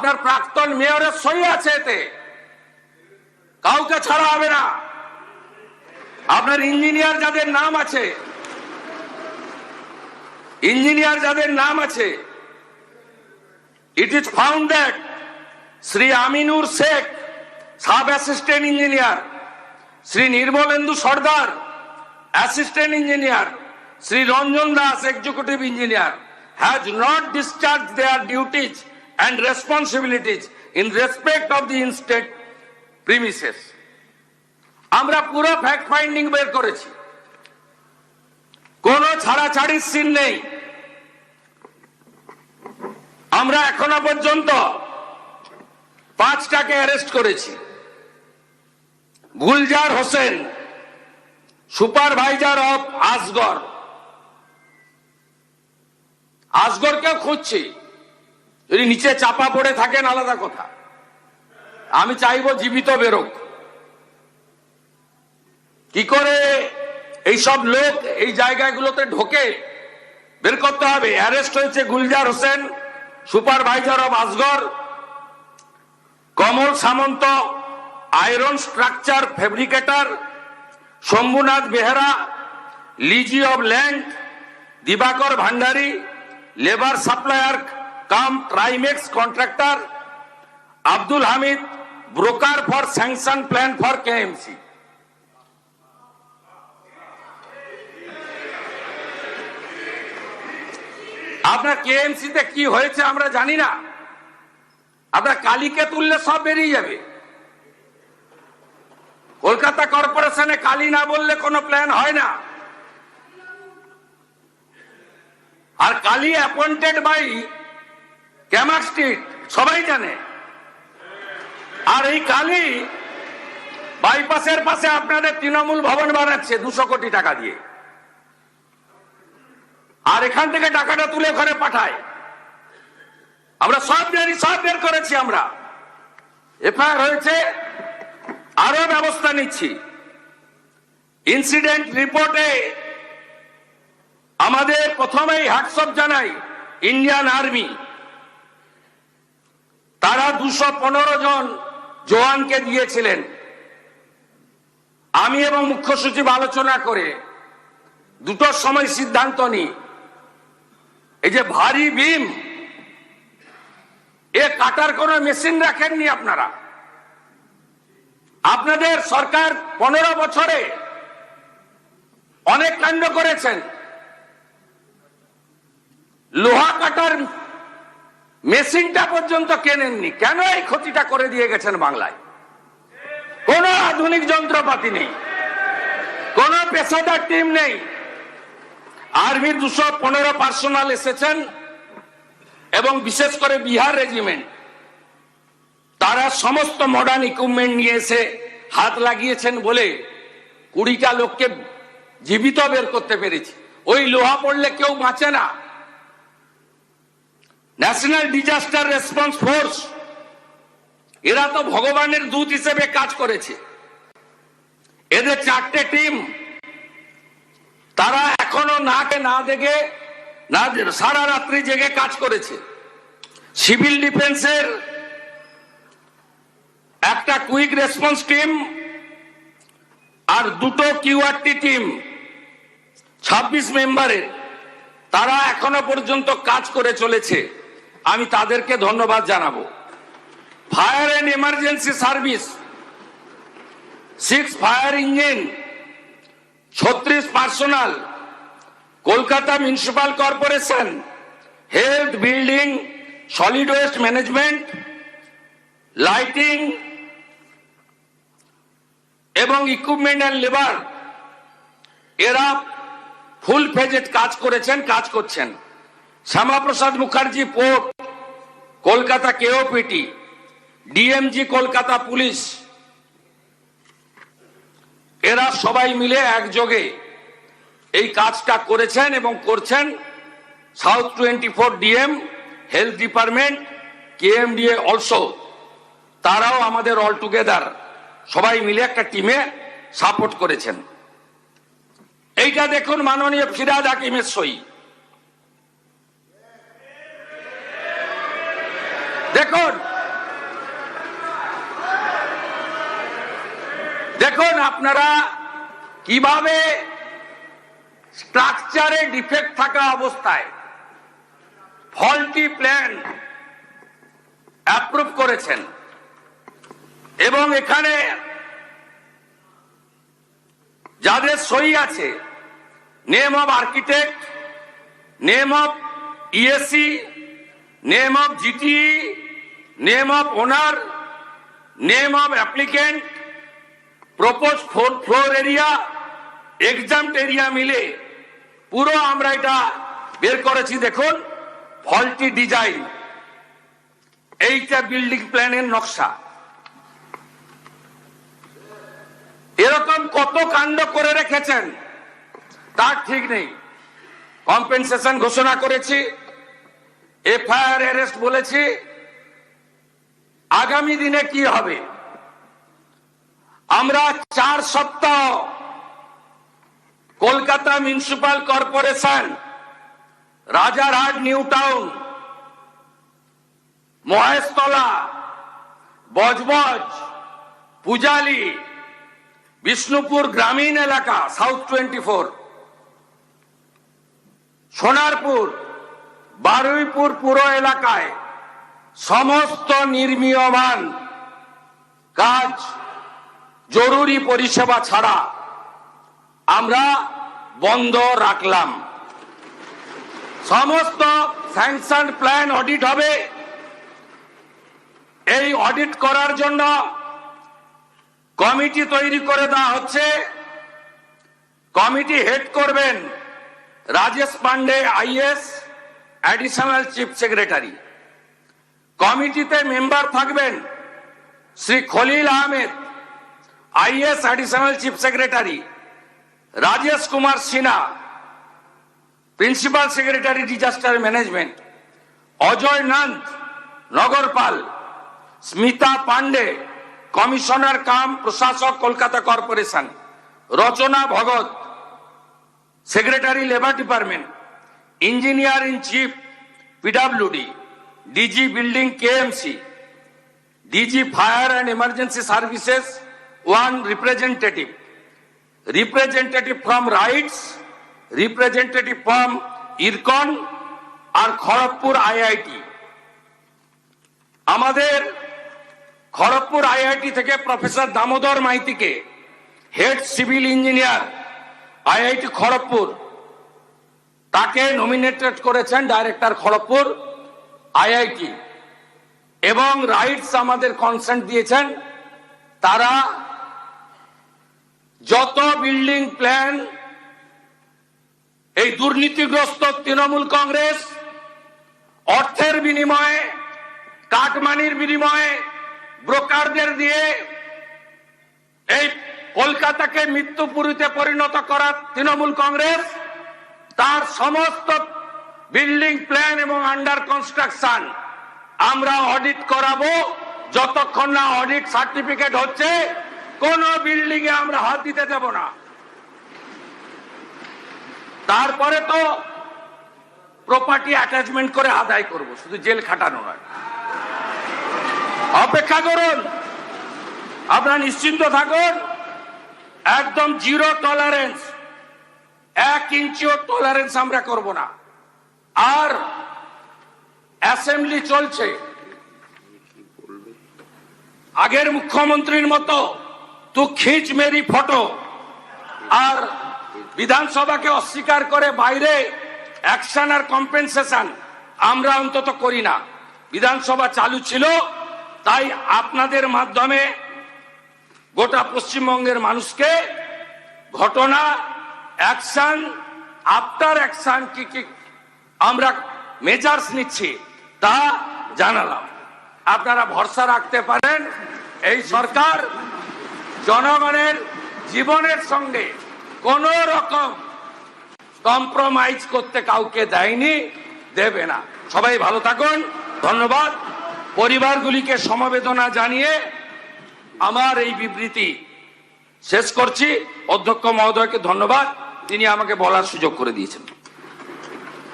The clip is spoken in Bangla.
আপনার প্রাক্তন মেয়রের সই আছে এতে, কাউকে ছাড়া হবে না। আপনার ইঞ্জিনিয়ার যাদের নাম আছে, it is found that Sri Aminur Sheikh, Sub Assistant Engineer, Sri Nirmalendu Sardar, Assistant Engineer, Sri Ranjan Das, Executive Engineer, has not discharged their duties and responsibilities in respect of the in-state premises. আমরা পুরো ফ্যাক্ট ফাইন্ডিং বের করেছি, কোনো ছাড়াছাড়ির সিন নেই। আমরা এখনো পর্যন্ত 5টাকে অ্যারেস্ট করেছি। গুলজার হোসেন, সুপারভাইজার অফ আসগরকেও খুঁজছি। যদি নিচে চাপা পড়ে থাকেন আলাদা কথা, আমি চাইবো জীবিত বেরোক। কি করে এইসব লোক এই জায়গাগুলোতে ঢোকে বের করতে হবে। অ্যারেস্ট হয়েছে Gulzar Hossain, supervisor of Asgar, Kamal Samanta, iron structure fabricator, Shambhunath Behera, lessee of land, Dibakar Bhandari, labour supplier cum Trimex contractor, Abdul Hamid, broker for sanction plan for KMC. আপনার কেএমসি তে কি হয়েছে আমরা জানি না, আপনার কালীকে তুললে সব বেরিয়ে যাবে। কলকাতা কর্পোরেশনে কালী না বললে কোনো প্ল্যান হয় না। আর Kali appointed by Camac street, সবাই জানে। আর এই কালী বাইপাসের পাশে আপনাদের তৃণমূল ভবন বানাচ্ছে 200 কোটি টাকা দিয়ে, আর এখান থেকে টাকাটা তুলে ওখানে পাঠায়। আমরা সব জানি, সব বের করেছি। আমরা এফআইআর হয়েছে, আরো ব্যবস্থা নিচ্ছি। ইনসিডেন্ট রিপোর্টে আমাদের প্রথমেই হ্যাটসঅপ জানাই ইন্ডিয়ান আর্মি, তারা 215 জন জওয়ানকে দিয়েছিলেন। আমি এবং মুখ্য সচিব আলোচনা করে 2টোর সময় সিদ্ধান্ত নিই, এই যে ভারী বিম, এ কাটার কোন মেশিন রাখেননি আপনারা। আপনাদের সরকার 15 বছরে অনেক কাণ্ড করেছেন, লোহা কাটার মেশিনটা পর্যন্ত কেনেননি। কেন এই ক্ষতিটা করে দিয়ে গেছেন বাংলায়? কোন আধুনিক যন্ত্রপাতি নেই, কোন পেশাদার টিম নেই। আর্মির 215 পার্সোনাল এসেছেন এবং বিশেষ করে বিহার রেজিমেন্ট, তারা সমস্ত মডার্ন ইকুইপমেন্ট নিয়ে এসে হাত লাগিয়েছেন বলে 20টা লোককে জীবিত বের করতে পেরেছি। ওই লোহা পড়লে কেউ বাঁচে না। ন্যাশনাল ডিজাস্টার রেসপন্স ফোর্স, এরা তো ভগবানের দূত হিসেবে কাজ করেছে। এদের 4টে টিম, তারা এখনো নাকে না দেখে না সারা রাত্রি জেগে কাজ করেছে। সিভিল ডিফেন্সের একটা কুইক রেসপন্স টিম আর 2টো কিউআরটি টিম 26 মেম্বারের, তারা এখনো পর্যন্ত কাজ করে চলেছে। আমি তাদেরকে ধন্যবাদ জানাবো। Fire and emergency service, 6 fire engine, 36 personnel, Kolkata municipal corporation, health, building, solid waste management, lighting এবং ইকুইপমেন্ট এন্ড লেবার, এরা ফুল ফেজেড কাজ করেছেন, কাজ করছেন। Shyamaprasad Mukherjee port, Kolkata KOPT, DMG Kolkata police, এরা সবাই মিলে একযোগে এই কাজটা করেছেন এবং করছেন। South 24 DM, health department, KMDA also, তারাও আমাদের অল টুগেদার সবাই মিলে একটা টিমে সাপোর্ট করেছেন। এইটা দেখুন মাননীয় ফিরহাদ হাকিমের সই। দেখুন দেখুন আপনারা কিভাবে স্ট্রাকচারে ডিফেক্ট থাকা অবস্থায় ফল্টি প্ল্যান অ্যাপ্রুভ করেছেন এবং এখানে যাদের সই আছে, name of architect, name of ESC, name of GTE, name of owner, name of applicant, propose floor area, exempt area মিলে পুরো আমরা এটা বের করেছি। দেখুন ফল্টি ডিজাইন, এইটা বিল্ডিং প্ল্যানের নকশা। এরকম কত কাণ্ড করে রেখেছেন তার ঠিক নেই। কম্পেনসেশন ঘোষণা করেছি, এফআইআর অ্যারেস্ট বলেছি। আগামী দিনে কি হবে? আমরা 4 সপ্তাহ Kolkata municipal corporation, Rajarhat new town, Maheshtala, Budge Budge, Pujali, Bishnupur গ্রামীণ এলাকা, সাউথ 24, সোনারপুর, বারুইপুর পুর এলাকায় সমস্ত নির্মীয়মান কাজ জরুরি পরিষেবা ছাড়া আমরা বন্ধ রাখলাম। সমস্ত স্যাংশন প্ল্যান অডিট হবে। এই অডিট করার জন্য কমিটি তৈরি করে দেওয়া হচ্ছে। কমিটি হেড করবেন Rajesh Pandey IAS, additional chief secretary. কমিটিতে মেম্বার থাকবেন Shri Khalil Ahmed, IAS, additional chief secretary, Rajesh Kumar Sinha, principal secretary disaster management, Ajay Nanda, নগরপাল, স্মিতা পান্ডে, কমিশনার কাম প্রশাসক Kolkata corporation, Rachna Bhagat, secretary labour department, engineer in chief PWD, DG building KMC, DG fire and emergency services 1 representative, representative from RITES, representative from IRCON আর খড়গপুর আইআইটি। আমাদের খড়গপুর আইআইটি থেকে প্রফেসর দামোদর মাইতিকে head civil engineer IIT Kharagpur, তাকে নমিনেটেড করেছেন ডাইরেক্টর খড়গপুর আইআইটি। এবং রাইটস আমাদের কনসেন্ট দিয়েছেন, তারা যত বিল্ডিং প্ল্যান এই দুর্নীতিগ্রস্ত তৃণমূল কংগ্রেস অর্থের বিনিময়ে, কাটমানির বিনিময়ে, ব্রোকারদের দিয়ে এই কলকাতাকে মৃত্যুপুরীতে পরিণত করা তৃণমূল কংগ্রেস, তার সমস্ত বিল্ডিং প্ল্যান এবং আন্ডার কনস্ট্রাকশন আমরা অডিট করাবো। যতক্ষণ না অডিট সার্টিফিকেট হচ্ছে কোন বিল্ডিং এ আমরা হাত দিতে দেব না। তারপরে তো প্রপার্টি অ্যাটাচমেন্ট করে আদায় করব, শুধু জেল খাটানো নয়। অপেক্ষা করুন, আপনারা নিশ্চিন্ত থাকুন। একদম জিরো টলারেন্স, 1 ইঞ্চিও টলারেন্স আমরা করব না। আর অ্যাসেম্বলি চলছে, আগের মুখ্যমন্ত্রীর মতো তু খিচ মেরি ফটো আর বিধানসভাকে অস্বীকার করে বাইরে অ্যাকশন আর কম্পেনসেশন আমরা অন্তত করি না। বিধানসভা চালু ছিল, তাই আপনাদের মাধ্যমে গোটা পশ্চিমবঙ্গের মানুষকে ঘটনা, অ্যাকশন, আফটার অ্যাকশন কি কি আমরা মেজার্স নিচ্ছি তা জানালাম। আপনারা ভরসা রাখতে পারেন, এই সরকার জনগণের জীবনের সঙ্গে কোন রকম কম্প্রোমাইজ করতে কাউকে দেয়নি, দেবে না। সবাই ভালো থাকুন, ধন্যবাদ। পরিবারগুলিকে সমবেদনা জানিয়ে আমার এই বিবৃতি শেষ করছি। অধ্যক্ষ মহোদয়কে ধন্যবাদ, তিনি আমাকে বলার সুযোগ করে দিয়েছেন।